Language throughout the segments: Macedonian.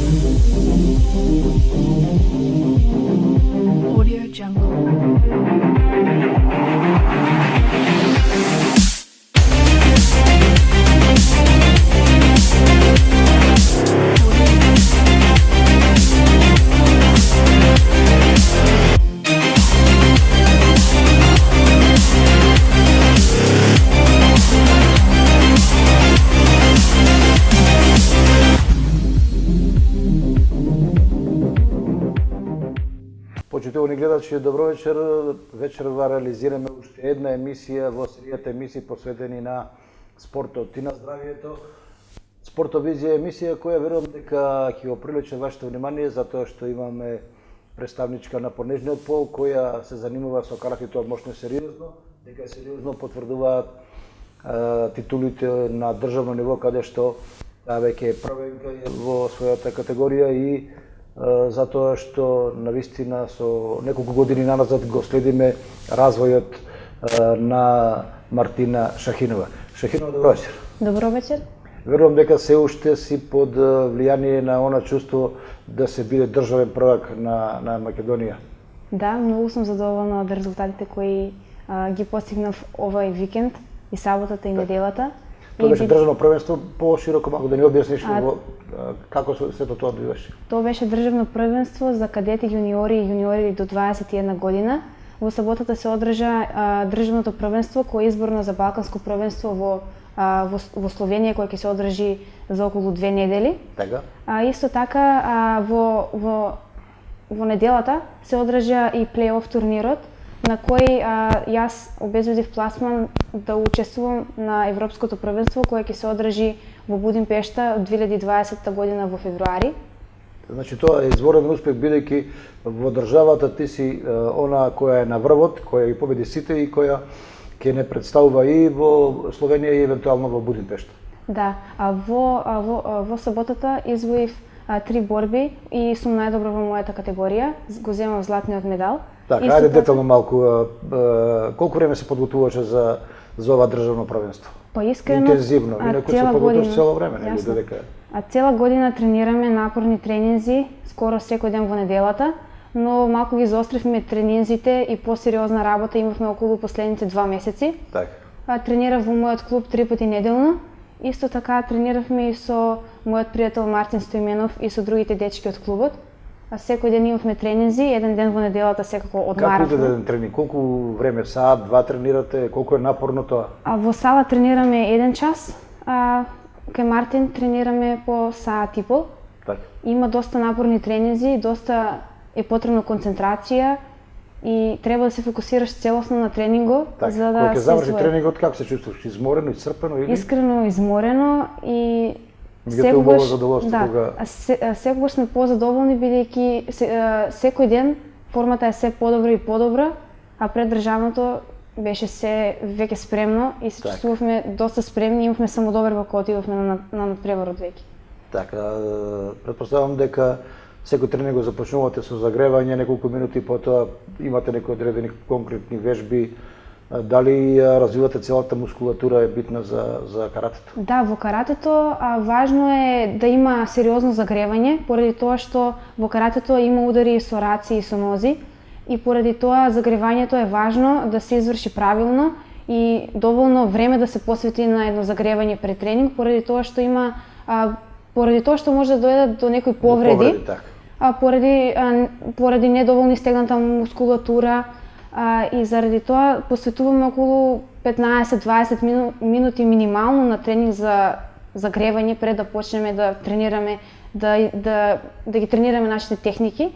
Audio Jungle. Почитувани гледачи, добро вечер. Вечерва реализираме уште една емисија во серијата емисии посветени на спортот и на здравието. Спортовизија е емисија која верувам дека ќе го привлече вашето внимание затоа што имаме представничка на понежниот пол која се занимава со каратето мощно сериозно, дека сериозно потврдуваат титулите на државно ниво каде што таа веќе е првенка во својата категорија и затоа што навистина со неколку години назад го следиме развојот на Мартина Шахинова. Шахинова, добро вечер. Добро вечер. Верувам дека се уште си под влијание на она чувство да се биде државен првак на Македонија. Да, многу сум задоволна од резултатите кои ги постигнав овој викенд и саботата и неделата. Тоа беше државно првенство, пошироко малку да ни објасниш како сето тоа одвиваше. Тоа беше државно првенство за кадети, јуниори и јуниори до 21 година. Во саботата се одржа државното првенство кое е изборно за балканско првенство во Словенија кој ќе се одржи за околу 2 недели. Така. Исто така во неделата се одржа и плей-оф турнирот на кој јас обезбедив пласман да учествувам на Европското првенство кое ќе се одржи во Будимпешта од 2020 година во февруари. Значи тоа е изворен успех бидејќи во државата ти си она која е на врвот, која ги победи сите и која ќе не представува и во Словенија и евентуално во Будимпешта. Да, во саботата извоив 3 борби и сум најдобро во мојата категорија, го земав златниот медал. Така, ајде детално малку, колку време се подготвуваше за ова државно првенство? Па искрено, интензивно, инаку се подготвуваш цело време, нели додека? Цела година тренираме напорни тренинзи, скоро секој ден во неделата, но малку ги заостривме тренинзите и посериозна работа имавме околу последните 2 месеци. Така. Тренирав во мојот клуб 3 пати неделно. Исто така трениравме и со мојот пријател Мартин Стоименов и со другите дечки од клубот. Секој ден имавме тренинзи, еден ден во неделата секако одмаравме. Како иде ден тренинг? Колку време, саат, два тренирате? Колку е напорно тоа? Во сала тренираме 1 час, кај Мартин тренираме по саат и пол. Така. Има доста напорни тренинзи, доста е потребна концентрација и треба да се фокусираш целосно на тренингот за да се Кога ќе заврши тренингот, како се чувствуваш? Изморено, исцрпено или? Искрено изморено и секогаш кога секогаш сме позадоволни бидејќи секој ден формата е се подобра и подобра, а пред државното беше се веќе спремно и се чувствувавме доста спремни, имавме самодоверба кога отидовме на надпреварот веќе. Така, претпоставувам дека секој тренинг го започнувате со загревање, неколку минути потоа имате некои одредени конкретни вежби. Дали развивате целата мускулатура е битна за каратето? Да, во каратето важно е да има сериозно загревање, поради тоа што во каратето има удари со раци и со нози и поради тоа загревањето е важно да се изврши правилно и доволно време да се посвети на едно загревање пред тренинг, поради тоа што може да дојде до некои повреди, поради недоволни стегната мускулатура. И заради тоа посветуваме околу 15-20 минути минимално на тренинг за загревање пред да почнеме да тренираме, да ги тренираме нашите техники.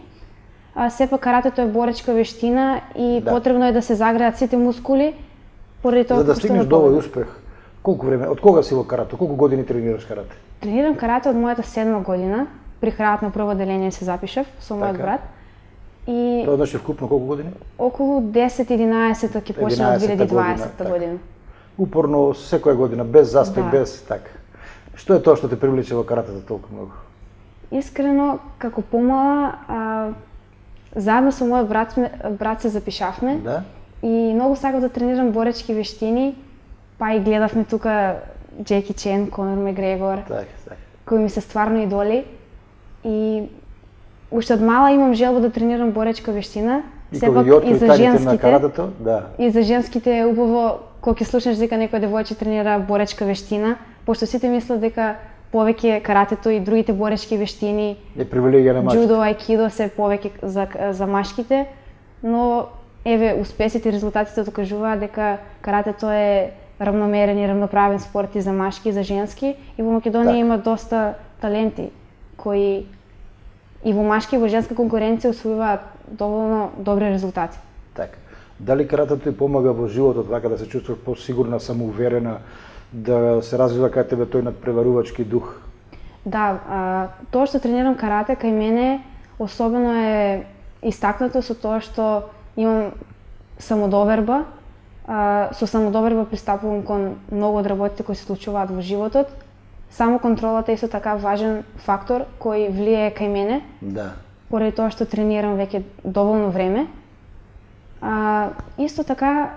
Сепак каратето е боречка вештина и потребно е да се загреат сите мускули. Поради тоа за да стигнеш до овој успех, колку време, од кога си во карате? Колку години тренираш карате? Тренирам карате од мојата 7 година. При крајот на прво деление се запишав со мојот брат. И тоа значи вкупно колку години? Околу 10-11 ќе почне од 2020 година. Упорно секоја година, без застој, без така. Што е тоа што те привлече во каратето толку многу? Искрено, како помала, заедно со мојот брат се запишавме. Да? И многу сакав да тренирам боречки вештини, па и гледавме тука Джеки Чен, Конор Мегрегор, кои ми се стварно идоли. И уште од мала имам желба да тренирам боречка вештина. И кога ги откри тајните на каратето, да. И за женските е убаво кога ќе слушнеш дека некој девојче тренира боречка вештина, пошто сите мислат дека повеќе каратето и другите борешки вештини, Е привилегија на мажите. джудо, аикидо се повеќе за машките, но еве успесите и резултатите докажуваат дека каратето е равномерен и равноправен спорт и за машки и за женски, и во Македонија Така. има доста таленти кои и во машки и во женска конкуренција освојуваат доволно добри резултати. Така. Дали каратето ти помага во животот така да се чувствуваш посигурна, самоуверена, да се развива кај тебе тој надпреварувачки дух? Да, тоа што тренирам карате кај мене особено е истакнато со тоа што имам самодоверба. Со самодоверба пристапувам кон многу од работите кои се случуваат во животот. Само контролата е исто така важен фактор кој влијае кај мене, Да. поради тоа што тренирам веќе доволно време. Исто така,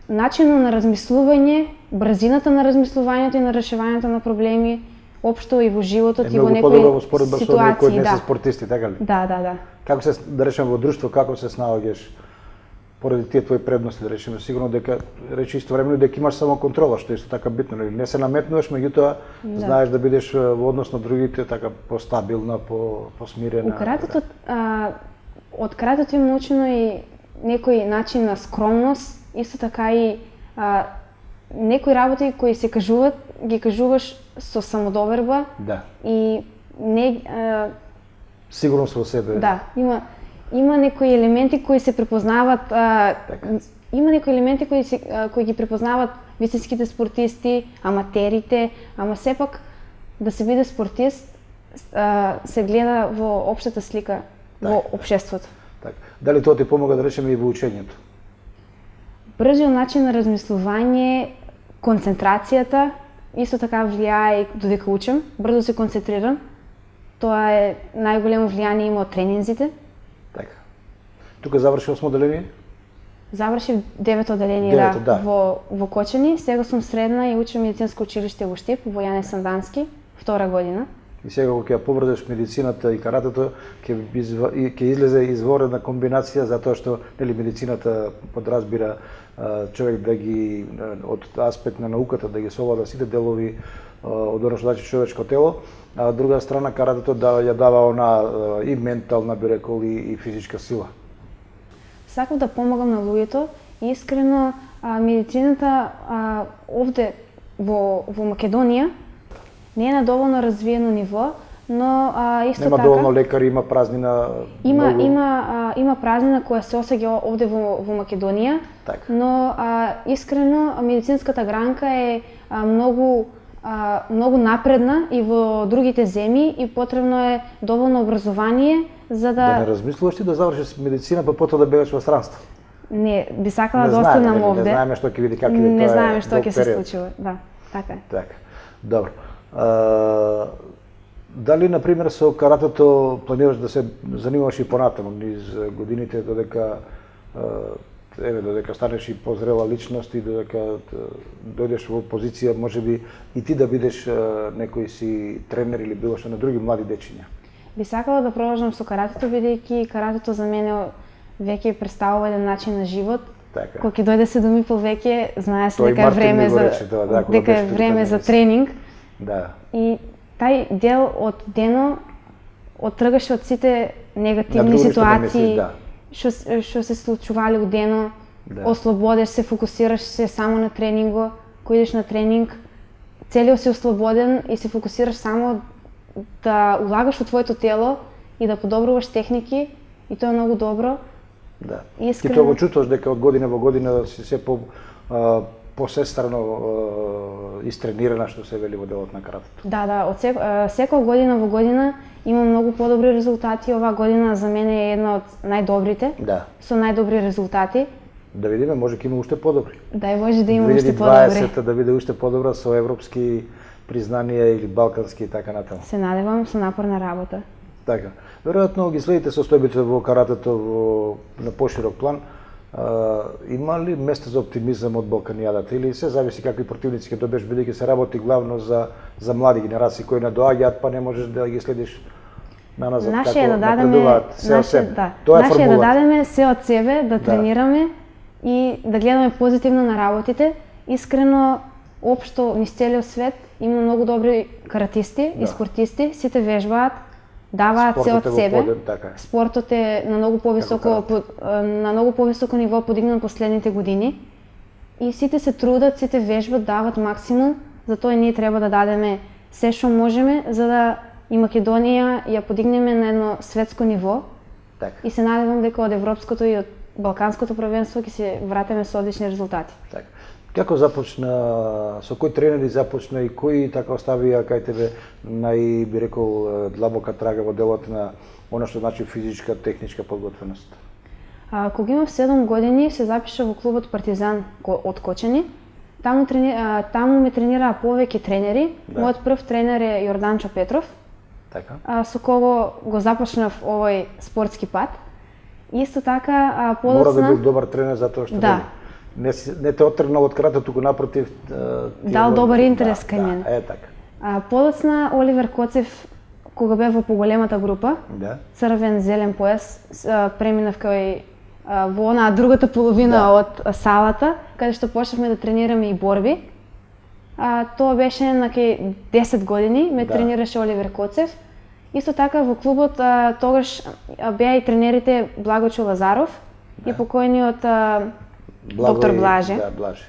начинот на размислување, брзината на размислувањето и на решавањето на проблеми, општо и во животот и во Многу подобро во некои споредба со оние кои ситуации, не се да. спортисти, така ли? Да. Како се, да речеме, во друштво, како се снаоѓаш поради тие твои предности, да речеме, сигурно дека речи истовремено дека имаш само контрола, што е исто така битно, нели? Не се наметнуваш, меѓутоа знаеш да бидеш во однос на другите така постабилна, посмирена. У каратето, од каратето им научено и некој начин на скромност, исто така и некои работи кои се кажуваат, ги кажуваш со самодоверба Да. и не Сигурност во себе. да, има некои елементи кои се препознават, има некои елементи кои ги препознават високите спортисти, аматерите, ама сепак да се биде спортист се гледа во општата слика во општеството. Така. Дали тоа ти помага да речеме и во учењето? Брзиот начин на размислување, концентрацијата, исто така влијае и додека учам, брзо се концентрирам. Тоа е најголемо влијание има од тренинзите. Така. Тука заврши 8 одделение? Завршив 9 одделение Девето, да. во Кочани, сега сум средна и учам медицинско училиште во Штип, во Јане Сандански, втора година. И сега кога ќе ја поврзеш медицината и каратето, ќе излезе изворена комбинација затоа што нели медицината подразбира човек да ги од аспект на науката да ги совлада сите делови од оно што значи човечко тело, а од друга страна каратето ја дава она и ментална, би рекол, и физичка сила. Сакав да помагам на луѓето и искрено медицината овде во Македонија не е на доволно развиено ниво, но исто Нема така доволно лекари, има празнина. Има празнина која се осеќа овде во Македонија, Така. но искрено медицинската гранка е многу напредна и во другите земји и потребно е доволно образование за Да не размислуваш ти да завршиш медицина, па потоа да бегаш во странство. Не, би сакала Не да знаеме, останам нели, овде. не знаеме што ќе биде, како ќе биде, Не тоа е знаеме што долг ќе се период. случува. Да, така е. Така. Добро. Дали, например, со каратето планираш да се занимаваш и понатаму низ годините, додека додека станеш и позрела личност и додека дојдеш во позиција, можеби и ти да бидеш некој си тренер или било што на други млади дечиња? Би сакала да продолжам со каратето, бидејќи каратето за мене веќе представува еден начин на живот. Така. Кога ќе дојде 7,5 веќе, знае се Тој дека е Мартин време ми го за рече тоа, да, кога дека е беше време тука, за да. тренинг. Да. И тај дел од дено оттргаше од сите На негативни друго нешто да ситуации мислиш, да. што се случувале у дено. Да. Ослободеш се, фокусираш се само на тренинго, кој идеш на тренинг, целиот си ослободен и се фокусираш само да улагаш во твоето тело и да подобруваш техники, и тоа е многу добро. Да. Искрено. Ти тоа го чувствуваш дека од година во година си се посестрано истренирана, што се вели во делот на каратето. Да, од секоја година во година има многу подобри резултати. Оваа година за мене е една од најдобрите, Да. со најдобри резултати. Да видиме, може ќе има уште подобри. Дај Боже да има уште подобри. 2020 да биде уште подобра со европски признанија или балкански и така натаму. Се надевам со напорна работа. Така. Веројатно ги следите состојбите во каратето на поширок план. Има ли место за оптимизам од Балканијадата или се зависи какви противници ќе добиеш, бидејќи се работи главно за млади генерации кои надоаѓаат, па не можеш да ги следиш наназад Наше како е да дадеме напредуваат се од себе. да. Тоа е Наше е да формулата. дадеме се од себе, да тренираме и да гледаме позитивно на работите. Искрено, општо низ целиот свет има многу добри каратисти и спортисти, сите вежбаат, даваат се од Спортот е во себе. подем, така е. Спортот е на многу повисоко ниво подигнат последните години и сите се трудат, сите вежбат, дават максимум, затоа и ние треба да дадеме се што можеме за да и Македонија ја подигнеме на едно светско ниво. Така. И се надевам дека од европското и од балканското првенство ќе се вратиме со одлични резултати. Така. Како започна, со кои тренери започна и кои така оставија кај тебе би рекол длабока трага во делот на она што значи физичка, техничка подготвеност? Кога имав 7 години се запиша во клубот Партизан од Кочани. Таму ме тренираа повеќе тренери. Да. Мојот прв тренер е Јорданчо Петров. Така. Со кого го започнав овој спортски пат. Исто така Мора да подоцна бил добар тренер затоа што Да. не те оттргнал од карате, туку напротив дал добар интерес кај мене. Е така. Подоцна Оливер Коцев, кога бев во поголемата група, Да. црвен зелен појас, преминав во онаа другата половина од салата, каде што почнавме да тренираме и борби. Тоа беше на кај 10 години, ме тренираше Оливер Коцев. Исто така во клубот тогаш беа и тренерите Благочо Лазаров и покојниот доктор Блаже, Да, Блаже.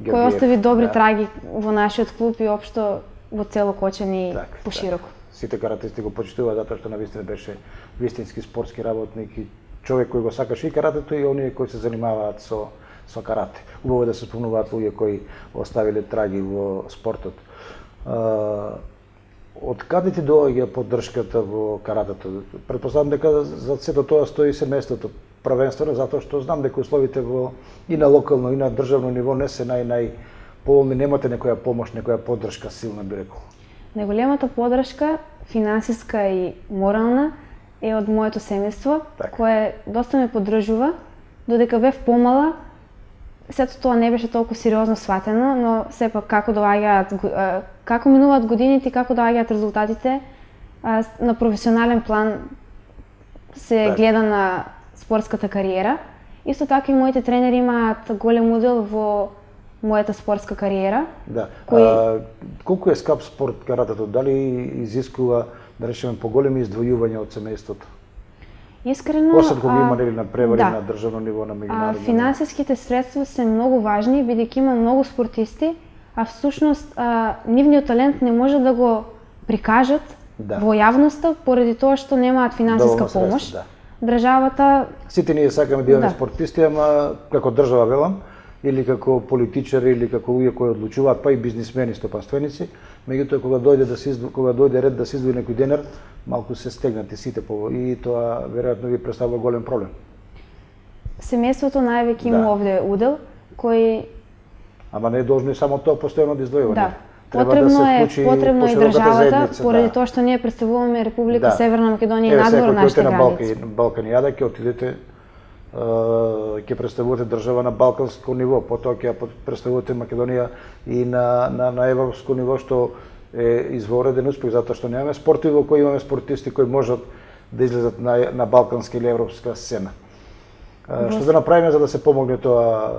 кој остави добри траги во нашиот клуб и општо во цело Кочани и Так, пошироко. Сите каратисти го почитуваат затоа што навистина беше вистински спортски работник и човек кој го сакаше и каратето и оние кои се занимаваат со карате. Убаво е да се спомнуваат луѓе кои оставиле траги во спортот. Од каде ти доаѓа поддршката во каратето? Претпоставам дека за сето тоа стои семејството, првенствено затоа што знам дека условите и на локално и на државно ниво не се најповолни, немате некоја помош, некоја поддршка силна би рекол. Најголемата поддршка, финансиска и морална, е од моето семејство, кое доста ме поддржува, додека бев помала. Сето тоа не беше толку сериозно сватено, но сепак како минуваат годините и како доаѓаат резултатите, на професионален план се гледа на спортската кариера. Исто така и моите тренери имаат голем удел во мојата спортска кариера. Да. Колку е скап спорт каратето? Дали изискува, да речеме, поголеми издвојувања од семејството? Искрено, Осад кога има надпревари на државно ниво, на меѓународно ниво. Финансиските средства се многу важни, бидејќи има многу спортисти, а всушност нивниот талент не може да го прикажат во јавноста поради тоа што немаат финансиска помош. Државата... Сите ние сакаме да имаме спортисти, ама како држава велам, или како политичари, или како луѓе кои одлучуваат, па и бизнисмени, стопанственици, меѓутоа кога дојде ред да се издвои некој денар, малку се стегнати сите и тоа веројатно ви представува голем проблем. Семејството највеќе има овде удел кој Ама не е должно и само тоа постојано да издвојува. Да. Потребно е државата, поради тоа што ние представуваме Република Северна Македонија и надвор нашите граници. Балканијада ќе отидете ќе представувате држава на балканско ниво, потоа ќе представувате Македонија и на европско ниво, што е извореден успех, затоа што немаме спортови во кои имаме спортисти кои можат да излезат на балканска или европска сцена. Што да направиме за да се помогне тоа?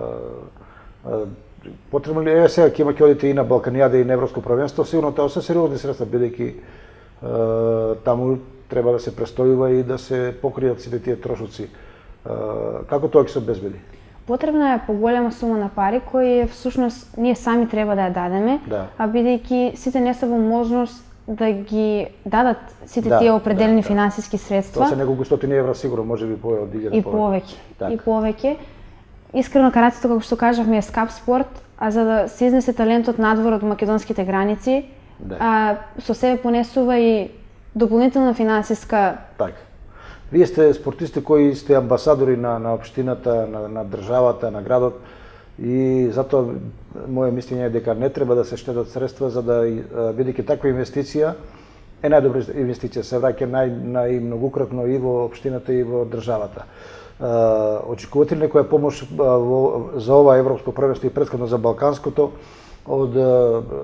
Потребно ли е сега ќе одите и на Балканијада и на Европско првенство, сигурно тоа се сериозни средства, бидејќи таму треба да се престојува и да се покријат сите тие трошоци. Како тоа ќе се обезбеди? Потребна е поголема сума на пари кои всушност ние сами треба да ја дадеме, а бидејќи сите не се во можност да ги дадат сите тие определени финансиски средства. Тоа се неколку стотини евра сигурно, можеби повеќе од 1000 повеќе. И повеќе. Искрено каратето, како што кажавме, е скап спорт, а за да се изнесе талентот надвор од македонските граници, со себе понесува и дополнителна финансиска... Така. Вие сте спортисти кои сте амбасадори на општината, на државата, на градот и затоа моје мислење е дека не треба да се штедат средства за да бидејќи таква инвестиција е најдобра инвестиција, се враќа најмногукратно и во општината и во државата. Очекувате ли некоја помош за ова европско првенство и претходно за балканското од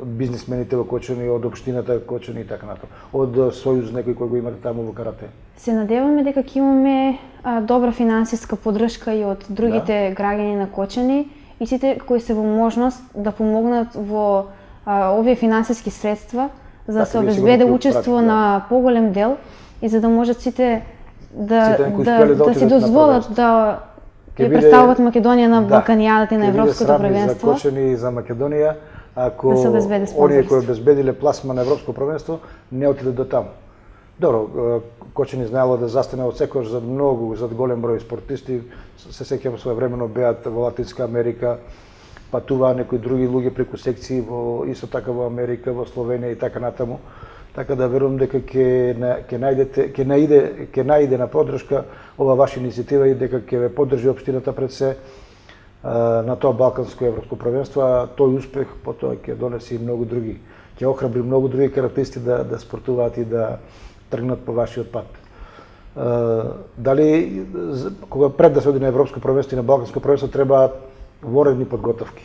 бизнисмените во Кочани, од општината Кочани и така натаму, од сојуз некој кој го имате таму во карате? Се надеваме дека ќе имаме добра финансиска поддршка и од другите граѓани на Кочани и сите кои се во можност да помогнат во овие финансиски средства за да се обезбеди учество на поголем дел и за да можат сите да си дозволат да ја представуваат Македонија на Балканијадата и на Европското првенство. За Кочани и за Македонија, ако да оние кои обезбедиле пласма на Европско првенство не отиде до таму. Добро, Кочани знаело да застане од секојаш зад голем број спортисти. Се сеќавам своевремено беат во Латинска Америка, патуваа некои други луѓе преку секции исто така во Америка, во Словенија и така натаму. Така да верувам дека ќе наиде на поддршка ова ваша иницијатива и дека ќе ве поддржи општината пред се на тоа Балканско европско првенство, а тој успех потоа ќе донесе и многу други, ќе охрабри многу други каратисти да спортуваат и да тргнат по вашиот пат. Дали кога пред да се оди на европско првенство и на Балканско првенство треба воредни подготовки?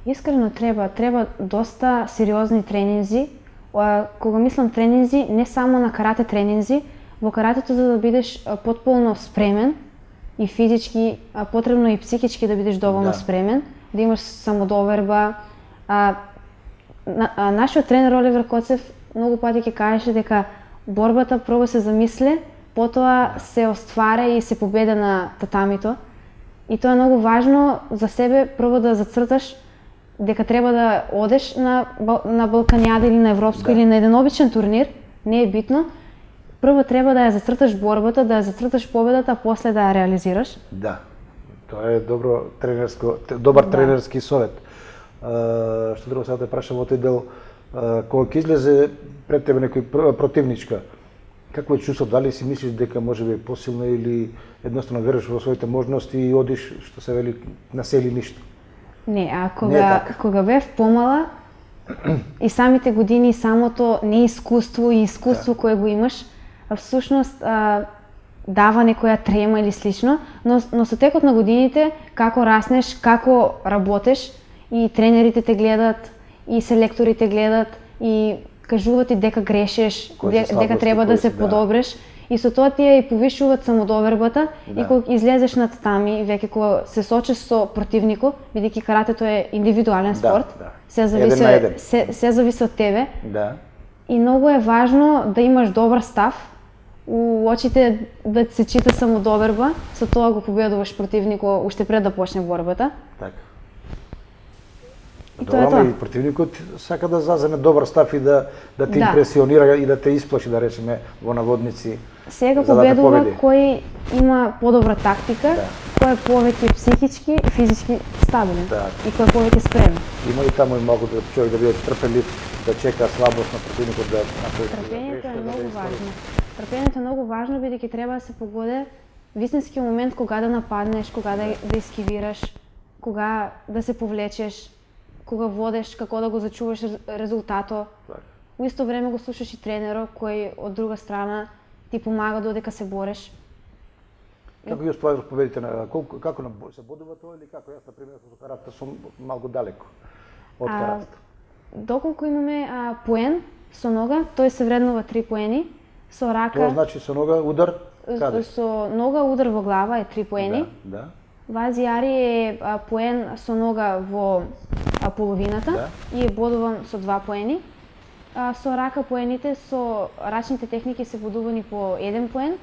Искрено треба доста сериозни тренинзи. Кога мислам тренинзи, не само на карате тренинзи, во каратето за да бидеш потполно спремен и физички, потребно и психички да бидеш доволно спремен, да имаш самодоверба. Нашиот тренер Оливер Коцев многу пати ќе кажеше дека борбата прво се замисле, потоа се оствара и се победа на татамито. И тоа е многу важно за себе прво да зацрташ дека треба да одеш на Балканијада или на Европско или на еден обичен турнир, не е битно. Прво треба да ја зацрташ борбата, да ја зацрташ победата, а после да ја реализираш. Да. Тоа е добар тренерски совет. Што друго сега те прашам во тој дел, кога ќе излезе пред тебе некој противничка, какво е чувство? Дали си мислиш дека можеби е посилна или едноставно веруваш во своите можности и одиш, што се вели, на сели ништо? Не, кога бев помала и самите години, самото неискуство и искуство кое го имаш, всушност дава некоја трема или слично, но со текот на годините, како раснеш, како работеш, и тренерите те гледат, и селекторите гледат, и кажуваат и дека грешеш, дека треба да се подобреш. И со тоа тие и повишуваат самодовербата и кога излезеш на татами, веќе кога се сочиш со противникот, бидејќи каратето е индивидуален спорт, се зависи од тебе. И многу е важно да имаш добар став, у очите да се чита самодоверба, со тоа го победуваш противникот уште пред да почне борбата. Така. И тоа е тоа. И противникот сака да заземе добар став и да те импресионира и да те исплаши, да речеме, во наводници. Сега победува кој има подобра тактика, кој е повеќе психички и физички стабилен и кој е повеќе спремен. Има и таму и могу да човек да биде трпелив, да чека слабост на противникот да Трпењето е многу важно. Трпењето е многу важно бидејќи треба да се погоди вистински момент кога да нападнеш, кога да ескивираш, кога да се повлечеш, кога водеш, како да го зачуваш резултатот. Во исто време го слушаш и тренерот кој од друга страна ти помага додека се бореш. Како ги успеаваш победите на како се бодува тоа или како? Јас на пример со каратата сум малку далеко од каратата. Доколку имаме поен со нога, тој се вреднува 3 поени, со рака. Тоа значи со нога удар каде? Со нога удар во глава е 3 поени. Да. Вазијари е поен со нога во половината и е бодуван со 2 поени. Со рака поените, со рачните техники се бодувани по 1 поен.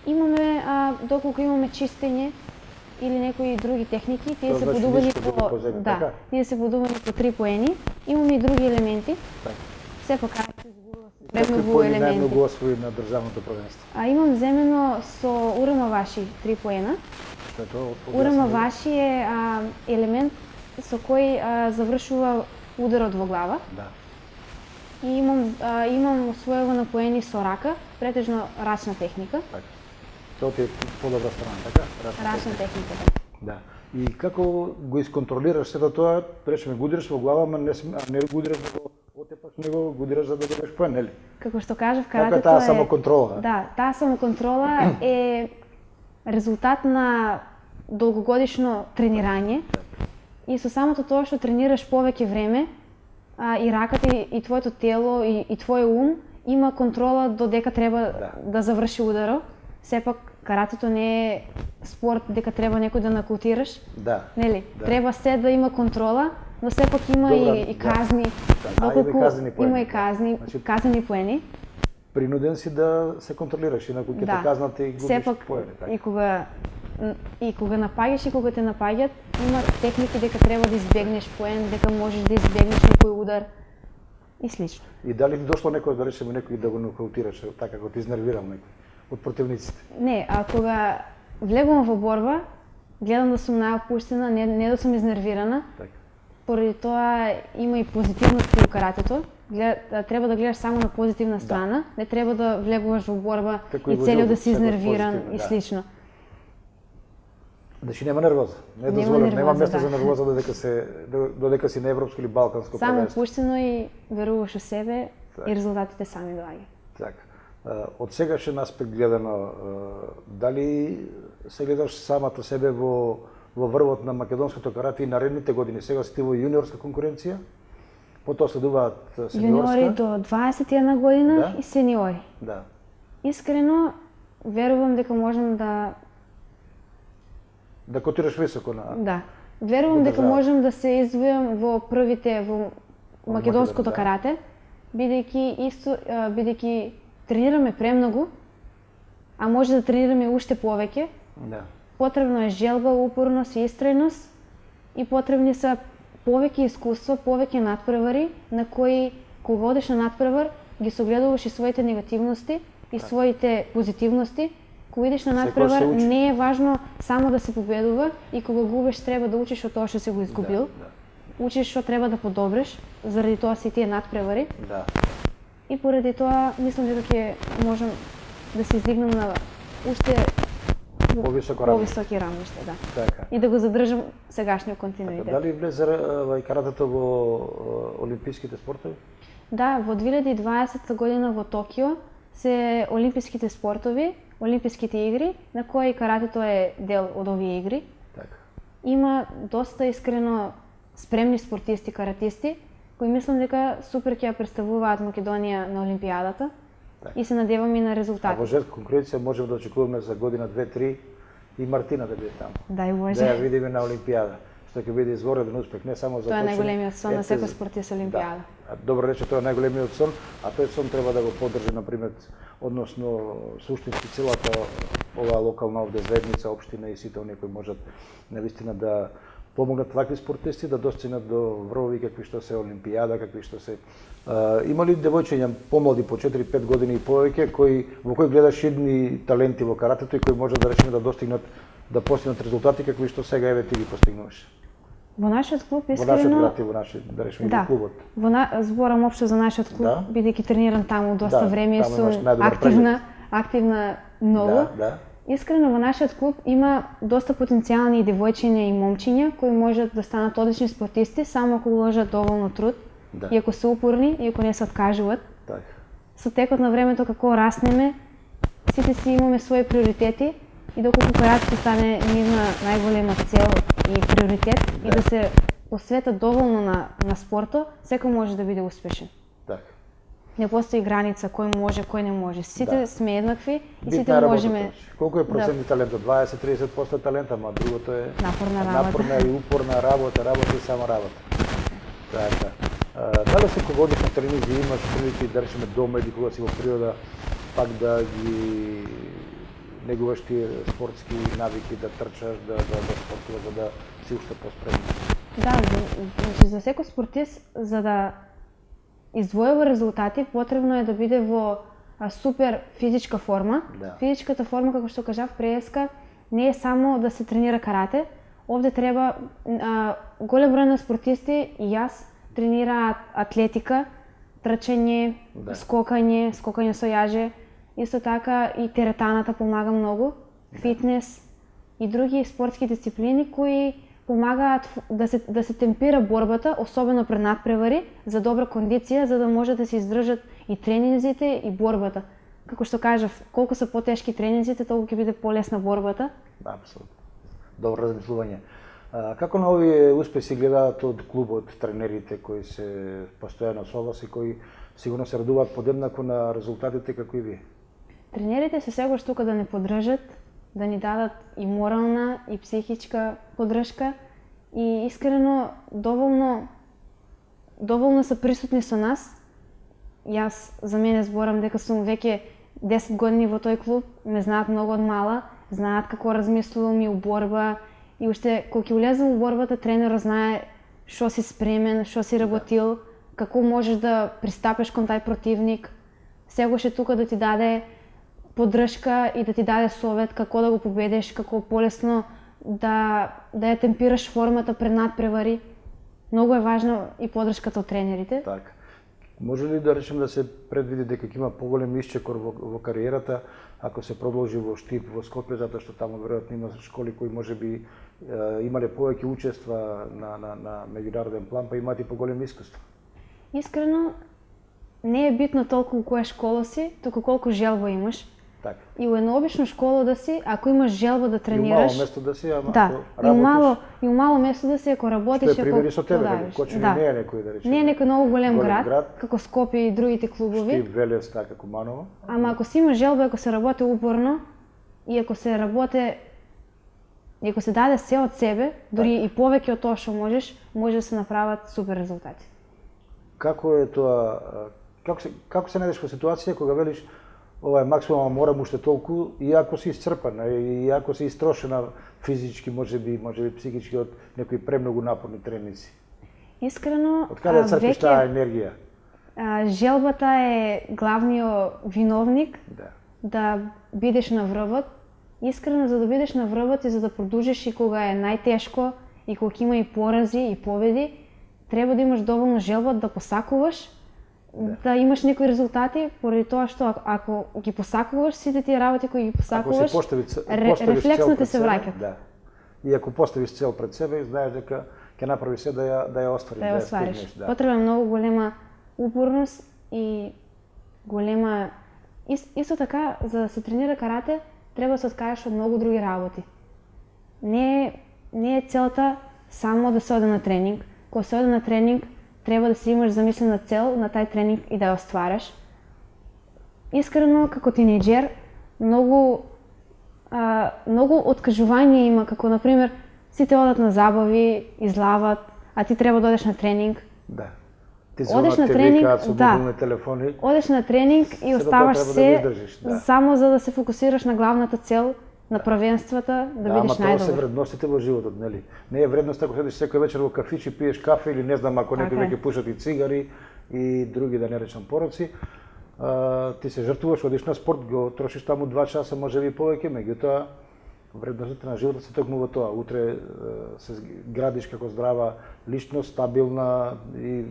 Имаме, доколку имаме чистење или некои други техники, тие се бодувани тие се бодувани по 3 поени. Имаме и други елементи. Сепак се зборува спремно во елементи. Какви најмногу освои на државното првенство? Имам земено со урамаваши 3 поена. Урамаваши е елемент со кој завршува ударот во глава. И имам освоено поени со рака, претежно рачна техника. Тоа ти е подобра страна, така? Рачна техника, да. И како го исконтролираш сето тоа, речеме го удираш во глава, ама не го удираш во отепаш, него го удираш за да добиеш поен, нели? Како што кажав, каратето е таа самоконтрола. Да, таа самоконтрола е резултат на долгогодишно тренирање И со самото тоа што тренираш повеќе време, и раката и твоето тело и твојот ум има контрола додека треба да заврши ударот. Сепак каратето не е спорт дека треба некој да нокаутираш. Да. Нели? Да. Треба се да има контрола, но сепак има и казни. Доколку има и казни, Значи, казнени поени. Принуден си да се контролираш, инаку ќе те казнат и губиш поени. И кога напаѓаш и кога те напаѓат, има техники дека треба да избегнеш поен, дека можеш да избегнеш некој удар и слично. И дали ти дошло некој да речеме некој да го нокаутираш, така како ти изнервирал некој од противниците? Не, а кога влегувам во борба, гледам да сум наопуштена, не да сум изнервирана. Така. Поради тоа има и позитивности у каратето. Треба да гледаш само на позитивна страна, не треба да влегуваш во борба и целиот да си изнервиран и слично. Значи нема нервоза. Не дозволено, нема место за нервоза додека си на европско или балканско првенство. Само пуштено и веруваш во себе и резултатите сами доаѓаат. Така. Од сегашен аспект гледано, дали се гледаш самата себе во врвот на македонското карате и наредните години? Сега си ти во јуниорска конкуренција, потоа следуваат сениорска. Јуниори до 21 година и сениори. Да. Искрено верувам дека можам да котираш високо на... Да. Верувам дека можам да се издвојам во првите во македонското карате, бидејќи тренираме премногу, а може да тренираме уште повеќе. Да. Потребно е желба, упорност и истрајност и потребни се повеќе искуства, повеќе надпревари на кои кога одеш на надпревар ги согледуваш и своите негативности и своите позитивности. Кога идеш на надпревар не е важно само да се победува и кога губиш треба да учиш од тоа што си го изгубил. Учиш што треба да подобриш, заради тоа се тие надпревари. Да. И поради тоа мислам дека ќе можам да се издигнам на уште повисоки рамништа, да. Така. И да го задржам сегашниот континуитет. Дали влезе каратето во олимписките спортови? Да, во 2020 година во Токио се олимписките спортови, олимписките игри, на кои каратето е дел од овие игри. Така. Има доста искрено спремни спортисти, каратисти, кои мислам дека супер ќе ја представуваат Македонија на Олимпијадата. И се надевам и на резултати. А во женска конкуренција можеме да очекуваме за година 2-3 и Мартина да биде таму. Дај Боже. Да ја видиме на Олимпијада, што ќе биде извореден успех, не само за тоа е најголемиот сон на секој спортист Олимпијада. Да. Добро рече, тоа е најголемиот сон, а тој сон треба да го поддржи например, односно суштински целата оваа локална овде заедница, општина и сите оние кои можат навистина да помогнат вакви спортисти да достигнат до врвови какви што се Олимпијада, какви што се има ли девојчиња помлади по 4-5 години и повеќе во кои гледаш идни таленти во каратето и кои можат да решат да постигнат резултати какви што сега еве ти ги постигнуваш? Во нашиот клуб искрено... Во нашиот град и во нашиот, да речеме, и клубот. Зборам општо за нашиот клуб, бидејќи тренирам таму доста време и сум активна многу. Искрено во нашиот клуб има доста потенцијални девојчиња и момчиња кои можат да станат одлични спортисти само ако уложат доволно труд и ако се упорни и ако не се откажуваат. Со текот на времето како раснеме, сите си имаме своји приоритети и доколку каратето стане нивна најголема цел и приоритет и да се посветат доволно на спортот, секој може да биде успешен. Не постои граница кој може, кој не може. Сите сме еднакви и сите можеме. Колку е процент талента? 20-30% талента, ама другото е напорна и упорна работа и само работа. Така. Дали се кога одиш на тренинзи имаш прилики да речеме дома или кога си во природа пак да ги негуваш тие спортски навики, да трчаш, да спортуваш, за да си уште поспремен? Да, значи за секој спортист за да издвојува резултати, потребно е да биде во супер физичка форма. Физичката форма, како што кажав преска, не е само да се тренира карате. Овде треба голем број на спортисти и јас тренираат атлетика, трчање, скокање со јаже. Исто така и теретаната помага многу, фитнес и други спортски дисциплини кои помагаат да се темпира борбата, особено пред надпревари, за добра кондиција, за да може да се издржат и тренинзите и борбата. Како што кажав, колку се потешки тренинзите, толку ќе биде полесна борбата. Апсолутно. Добро размислување. Како на овие успеси гледаат од клубот тренерите кои се постојано со вас и кои сигурно се радуваат подеднако на резултатите како и вие? Тренерите се сегаш тука да не поддржат, да ни дадат и морална и психичка поддршка и искрено доволно се присутни со нас. Јас за мене зборам дека сум веќе 10 години во тој клуб, ме знаат многу од мала, знаат како размислувам и у борба и уште кога ќе улезам у борбата тренерот знае што си спремен, што си работил, како можеш да пристапиш кон тај противник. Сегаш е тука да ти даде поддршка и да ти даде совет како да го победиш, како полесно да ја темпираш формата пред надпревари. Многу е важна и поддршката од тренерите. Така. Може ли да речем да се предвиди дека ќе има поголем исчекор во кариерата ако се продолжи во Штип, во Скопје, затоа што таму веројатно има школи кои можеби имале повеќе учества на меѓународен план, па имаат и поголем искуство? Искрено, не е битно толку која школа си, туку колку желба имаш. Така. И у една обична школа да си, ако имаш желба да тренираш... И у мало место да си, ама да, ако работиш... и у мало место да си, ако работиш... Што е примери со тебе, Кочани не е некој да речем. Не е некој многу голем град, како Скопје и другите клубови. Штип, Велес, така, Куманово. Ама ако си имаш желба, ако се работи упорно, и ако се даде се од себе, дури и повеќе од тоа што можеш, може да се направат супер резултати. Како е тоа, како се најдеш во ситуација кога велиш ова е максимум, морам уште толку, иако си исцрпана, иако си истрошена физички, можеби психички од некои премногу напорни тренинзи? Искрено, од каде црпиш таа енергија? Желбата е главниот виновник да бидеш на врвот. Искрено, за да бидеш на врвот и за да продолжиш и кога е најтешко и кога има и порази и победи, треба да имаш доволно желба да посакуваш, да имаш некои резултати, поради тоа што ако ги посакуваш сите тие работи кои ги посакуваш, рефлексно ти се враќаат. Да. И ако поставиш цел пред себе, знаеш дека ќе направиш се да ја оствариш, да ја оствариш. Да. Потребна е многу голема упорност и голема... Исто така, за да се тренира карате, треба да се откажеш од многу други работи. Не е целта само да се оде на тренинг. Кога се оде на тренинг, треба да си имаш замислена цел на тај тренинг и да ја оствараш. Искрено, како тинејџер, многу откажување има, како например, сите одат на забави, излават, а ти треба да одеш на тренинг. Да. Одеш на тренинг, телефони. Одеш на тренинг и оставаш се само за да се фокусираш на главната цел, на првенствата, да бидеш најдобар. Ама тоа се вредностите во животот, нели? Не е вредност ако седиш секој вечер во кафич и пиеш кафе или не знам ако некои веќе пушат и цигари и други да не речам пороци. Ти се жртвуваш, одиш на спорт, го трошиш таму 2 часа, можеби повеќе, меѓутоа вредностите на животот се токму во тоа. Утре се градиш како здрава личност, стабилна и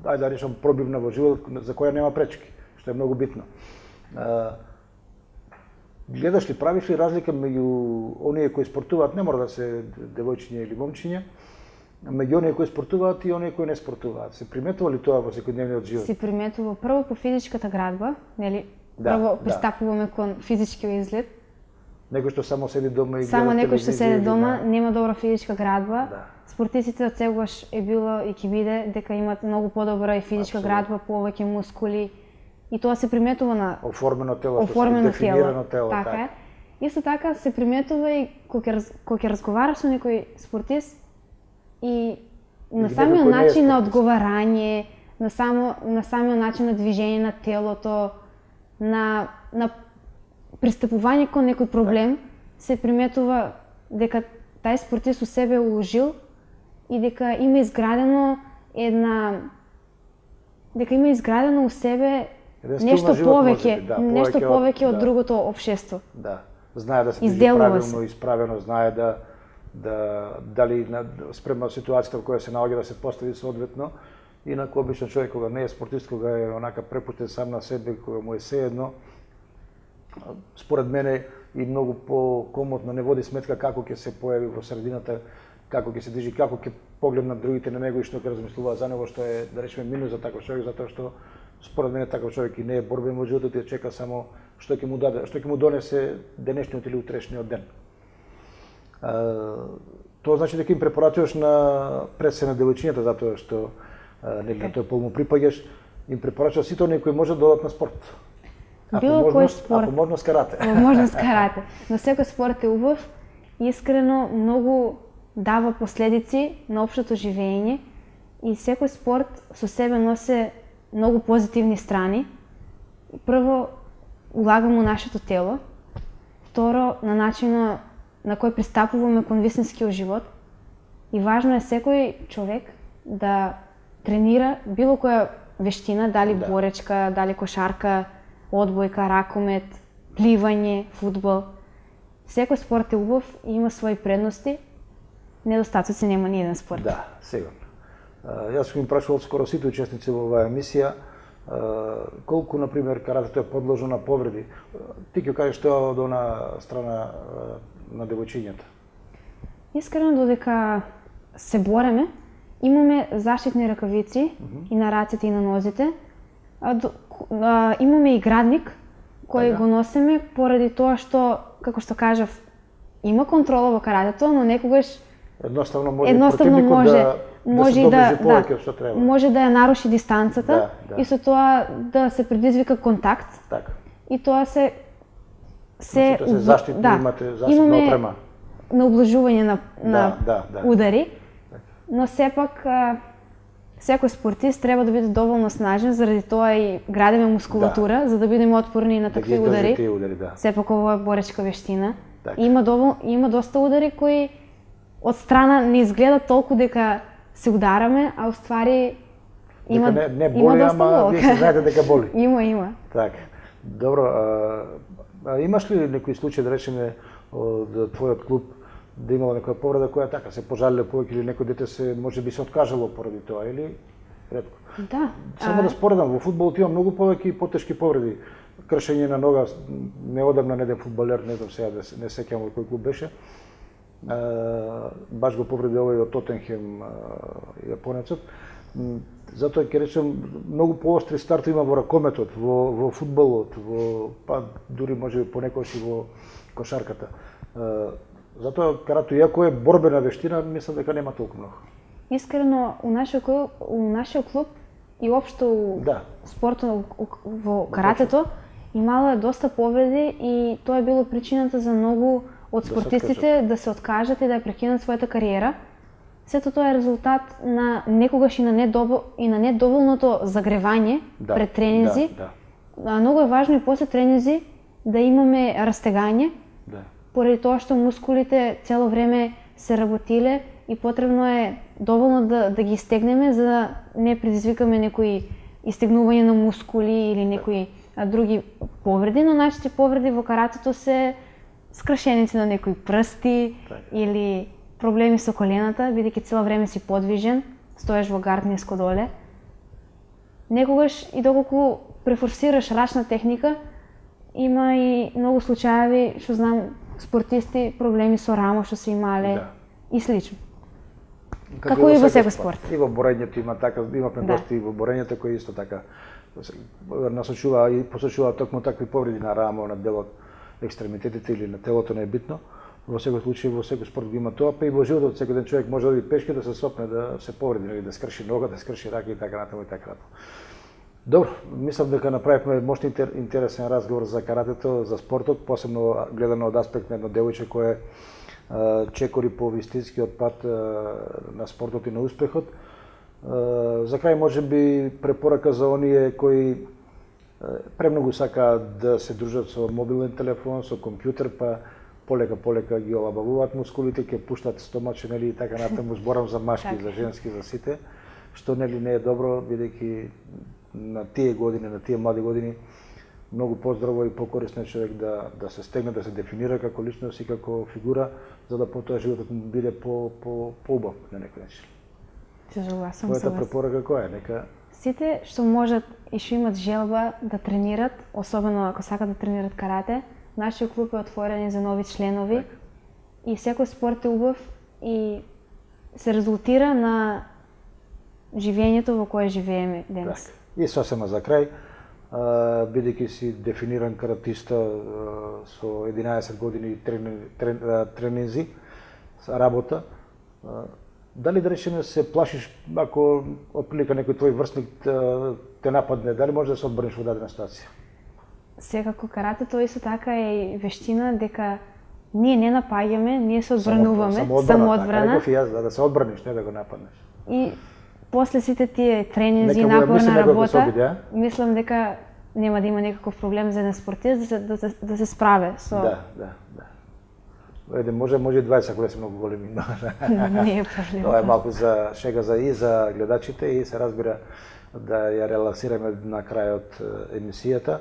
да речам пробивна во животот за која нема пречки, што е многу битно. Гледаш ли, правиш ли разлика меѓу оние кои спортуваат, не мора да се девојчиња или момчиња, меѓу оние кои спортуваат и оние кои не спортуваат? Се приметува ли тоа во секојдневниот живот? Се приметува прво по физичката градба, нели? Прво пристапуваме кон физичкиот изглед. Некој што само седи дома и гледа телевизија. Само некој што седи дома, нема добра физичка градба. Спортистите од сегаш е било и ќе биде дека имаат многу подобра и физичка градба, повеќе мускули. И тоа се приметува на оформено тело, дефинирано тело. Така е. Исто така се приметува и кога ќе разговараш со некој спортист и на самиот начин на одговарање, на самиот начин на движење на телото, на пристапување кон некој проблем, се приметува дека тај спортист у себе уложил и дека има изградено у себе нешто повеќе од другото општество. Да, знае да се движи правилно, исправено, знае дали спремно ситуацијата во која се наоѓа да се постави соодветно. Инаку обично човек кога не е спортист, кога е онака препуштен сам на себе, кога му е сеедно, според мене и многу по-комотно не води сметка како ќе се појави во средината, како ќе се движи, како ќе погледнат другите на него и што ќе размислуваат за него, што е, да речеме, минус за таков човек, затоа што според мене таков човек и не е борбен во животот и чека само што ќе му даде, што ќе му донесе денешниот или утрешниот ден. Тоа значи дека им препорачуваш на пред на девојчињата затоа што нели на тој пол му припаѓаш, им препорачуваш сите оние кои можат да одат на спорт. Било кој спорт. Ако можност карате. Можност карате. Но секој спорт е убав и искрено многу дава последици на општото живење и секој спорт со себе носи многу позитивни страни. Прво, улагаме у нашето тело. Второ, на начинот на кој пристапуваме кон вистинскиот живот. И важно е секој човек да тренира било која вештина, дали боречка, дали кошарка, одбојка, ракомет, пливање, фудбал. Секој спорт е убав и има своји предности. Недостатоци нема ни еден спорт. Да, сигурно. Јас сум им прашувал скоро сите учесници во оваа емисија колку, например, каратето е подложено на повреди. Ти ќе кажеш тоа од она страна на девојчињата. Искрено додека се бореме, имаме заштитни ракавици и на рацете и на нозите. Имаме и градник кој го носиме поради тоа што, како што кажав, има контрола во каратето, но некогаш едноставно може може да ја наруши дистанцата и со тоа да се предизвика контакт. Така. И тоа се заштитни, имате заштитна опрема. На облажување на удари. Но сепак секој спортист треба да биде доволно снажен, заради тоа и градиме мускулатура, за да бидеме отпорни на такви удари. Сепак ова е боречка вештина. Има доста удари кои од страна не изгледат толку дека се удараме, а уствари има доста болка. Вие се знаете дека боли. Има. Така. Добро, имаш ли некои случаи, да речеме, од твојот клуб, да имало некоја повреда која така се пожалиле повеќе или некој дете се можеби се откажало поради тоа или ретко? Да. Само да споредам, во фудбалот има многу повеќе и потешки повреди. Кршење на нога, неодамна неден фудбалер, не знам сега, не сеќавам од кој клуб беше. Баш го повреди овој од Тотенхем јапонецот. Затоа ќе речем многу поостри старти има во ракометот, во фудбалот, па дури можеби понекогаш и во кошарката. Затоа карато иако е борбена вештина, мислам дека нема толку многу. Искрено у нашиот клуб и општо спортот во каратето имало доста повреди и тоа е било причината за многу од спортистите да се откажат и да ја прекинат својата кариера. Сето тоа е резултат на некогаш и на недоволното загревање пред тренинзи. Многу е важно и после тренинзи да имаме растегање, поради тоа што мускулите цело време се работиле и потребно е доволно да ги стегнеме за да не предизвикаме некои истегнување на мускули или некои други повреди, но нашите повреди во каратето се скрашеници на некои прсти или проблеми со колената, бидејќи цело време си подвижен, стоеш во гард ниско доле. Некогаш и доколку префорсираш рачна техника, има и многу случаи, што знам, спортисти проблеми со рамо што се имале и слично. Како и во секој спорт. И во борењето има така, имаме доста и во борењето кои исто така насочува и посочува токму такви повреди на рамо, на делот, екстремитетите или на телото, не е битно. Во секој случај, во секој спорт го има тоа, па и во животот секој ден човек може да оди пешки да се сопне, да се повреди, да скрши нога, да скрши рака и така натаму и така натаму. Добро, мислам дека направивме мощен интересен разговор за каратето, за спортот, посебно гледано од аспект на едно девојче кое чекори по вистинскиот пат на спортот и на успехот. За крај можеби препорака за оние кои премногу сакаат да се дружат со мобилен телефон, со компјутер, па полека ги олабавуваат мускулите, ќе пуштат стомаче, нели и така натаму, зборам за машки, за женски, за сите, што нели не е добро, бидејќи на тие години, на тие млади години, многу поздраво и покорисно е човек да се стегне, да се дефинира како личност и како фигура, за да потоа животот му биде поубав на некој начин. Се согласувам со Твојата вас. препорака која е? Нека Сите што можат и што имат желба да тренират, особено ако сакат да тренират карате, нашиот клуб е отворен и за нови членови и секој спорт е убав и се резултира на живењето во кое живееме денес. И сосема за крај, бидејќи си дефиниран каратиста со 11 години тренинзи, работа, Дали да речеме се плашиш ако отприлика некој твој врсник те нападне, дали можеш да се одбраниш во дадена ситуација? Секако каратето исто така е и вештина дека ние не напаѓаме, ние се одбрануваме, самоодбрана. Реков и јас, да се одбраниш, не да го нападнеш. И после сите тие тренинзи и Нека му ја мисли напорна некој да се работа, обиде, а? мислам дека нема да има некаков проблем за еден спортист да се справе со... Да. Еде, може и 20 ако да се многу големи. Не е проблем. Тоа е малку за шега за гледачите и се разбира да ја релаксираме на крајот емисијата.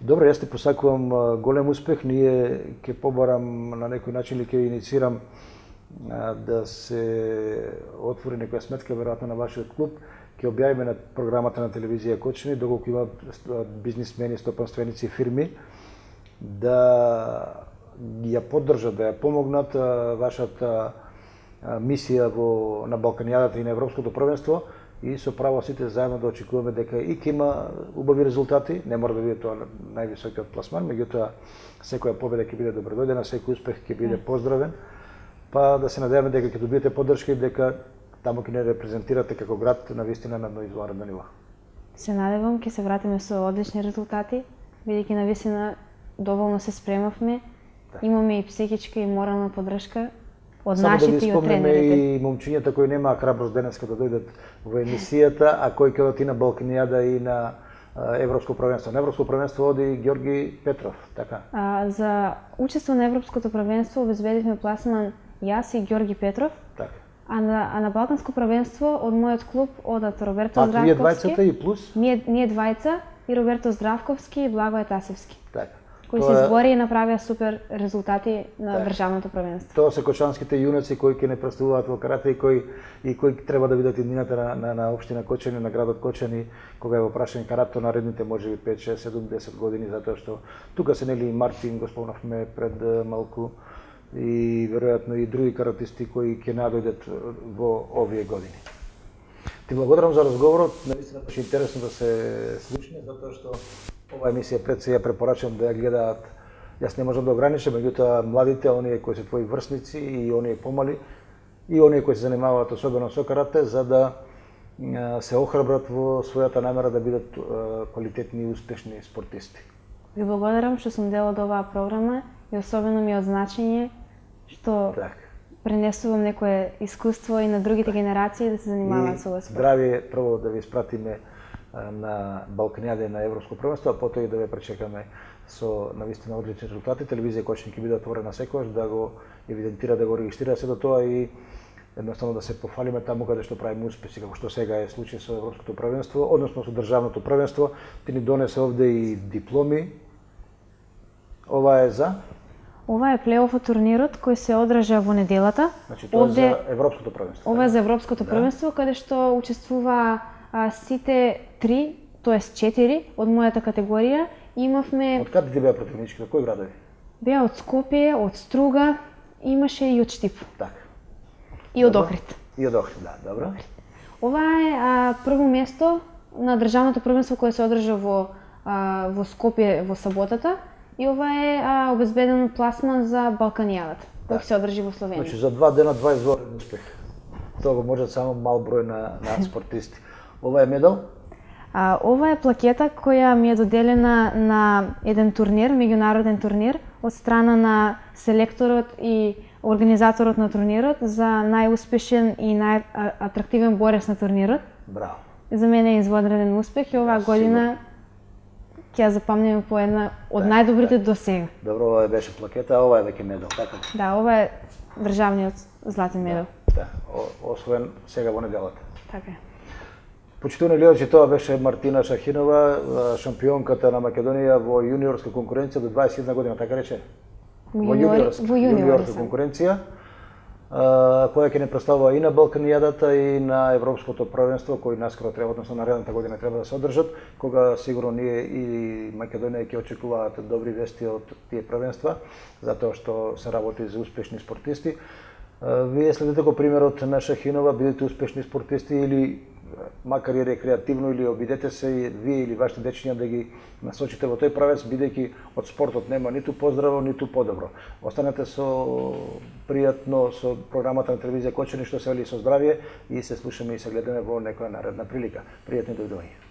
Добро, јас ти посакувам голем успех. Ние ќе побарам на некој начин или ќе инициирам да се отвори некоја сметка веројатно на вашиот клуб. Ќе објавиме на програмата на телевизија Кочани, доколку има бизнисмени, стопанственици, фирми, да ја поддржат, да ја помогнат вашата мисија на Балканијадата и на Европското првенство и со право сите заедно да очекуваме дека и ќе има убави резултати, не мора да биде тоа највисокиот пласман, меѓутоа секоја победа ќе биде добродојдена, секој успех ќе биде поздравен, па да се надеваме дека ќе добиете поддршка и дека таму ќе не репрезентирате како град на вистина на едно извонредно ниво. Се надевам ќе се вратиме со одлични резултати, бидејќи на вистина доволно се спремавме. Имаме и психичка и морална поддршка од нашите и од тренерите. Само да ви спомнеме и момчињата кои немаа храброст денеска да дојдат во емисијата, а кои ќе одат и на Балканијада и на Европско првенство. На Европско првенство оди Ѓорги Петров, така? За учество на Европското првенство обезбедивме пласман јас и Ѓорги Петров. Така. А на Балканско првенство од мојот клуб одат Роберто Здравковски. Вие двајцата и плюс? Ние двајца и Роберто Здравковски и Благоје Тасевски. Така. Кои се избори и направија супер резултати на државното првенство. Тоа се кочанските јунаци кои ќе не представуваат во карате и кои треба да видат иднината на општина Кочани, на градот Кочани, кога е во прашање карате наредните можеби 5, 6, 7, 10 години, затоа што тука се нели и Мартин го спомнавме пред малку и веројатно и други каратисти кои ќе надојдат во овие години. Ти благодарам за разговорот, наистина беше интересно да се слушне, затоа што ова емисија пред се ја препорачам да ја гледаат. Јас не можам да ограничам, меѓутоа младите, оние кои се твои врсници и оние помали и оние кои се занимаваат особено со карате, за да се охрабрат во својата намера да бидат квалитетни и успешни спортисти. Ви благодарам што сум дел од оваа програма и особено ми е од значење што пренесувам некое искуство и на другите генерации да се занимаваат со овој спорт. Здравје, прво да ви испратиме на Балканијада и на Европско првенство, а потоа и да ве пречекаме со навистина одлични резултати. Телевизија Кочани ќе биде отворена секогаш да го евидентира, да го регистрира се до тоа и едноставно да се пофалиме таму каде што правиме успеси, како што сега е случај со Европското првенство, односно со државното првенство. Ти ни донесе овде и дипломи. Ова е за? Ова е плейоф од турнирот кој се одржа во неделата. Значи тоа е за Европското првенство. Ова е за Европското првенство каде што учествува сите 3, тоест 4 од мојата категорија. Имавме... Од каде ти беа противничките? Кои градови? Беа од Скопје, од Струга, имаше и од Штип. Така. И од Охрид. И од Охрид, да, добро. Ова е прво место на државното првенство кое се одржа во Скопје во саботата. И ова е обезбеден пласман за Балканијадата, кој се одржи во Словенија. Значи за 2 дена 2 изворен успех. Тоа го можат само мал број на спортисти. Ова е медал? Ова е плакета која ми е доделена на еден турнир, меѓународен турнир, од страна на селекторот и организаторот на турнирот за најуспешен и најатрактивен борец на турнирот. Браво. За мене е извонреден успех и оваа година ќе ја запомниме по една од најдобрите до сега. Добро, ова беше плакета, а ова е веќе медал, така? Да, ова е државниот златен медал. Да, освоен сега во неделата. Така е. Почитувани гледачи, тоа беше Мартина Шахинова, шампионката на Македонија во јуниорска конкуренција до 21 година, така рече? Во јуниорска конкуренција, која ќе не представува и на Балканијадата и на Европското првенство, кој наскоро треба, односно наредната година треба да се одржат, кога сигурно ние и Македонија ќе очекуваат добри вести од тие првенства, затоа што се работи за успешни спортисти. Вие следите го примерот на Шахинова, бидете успешни спортисти или макар и рекреативно, или обидете се и вие или вашите дечиња да ги насочите во тој правец, бидејќи од спортот нема ниту поздраво, ниту подобро. Останете со пријатно со програмата на телевизија Кочани, што се вели со здравје, и се слушаме и се гледаме во некоја наредна прилика. Пријатни дојдување.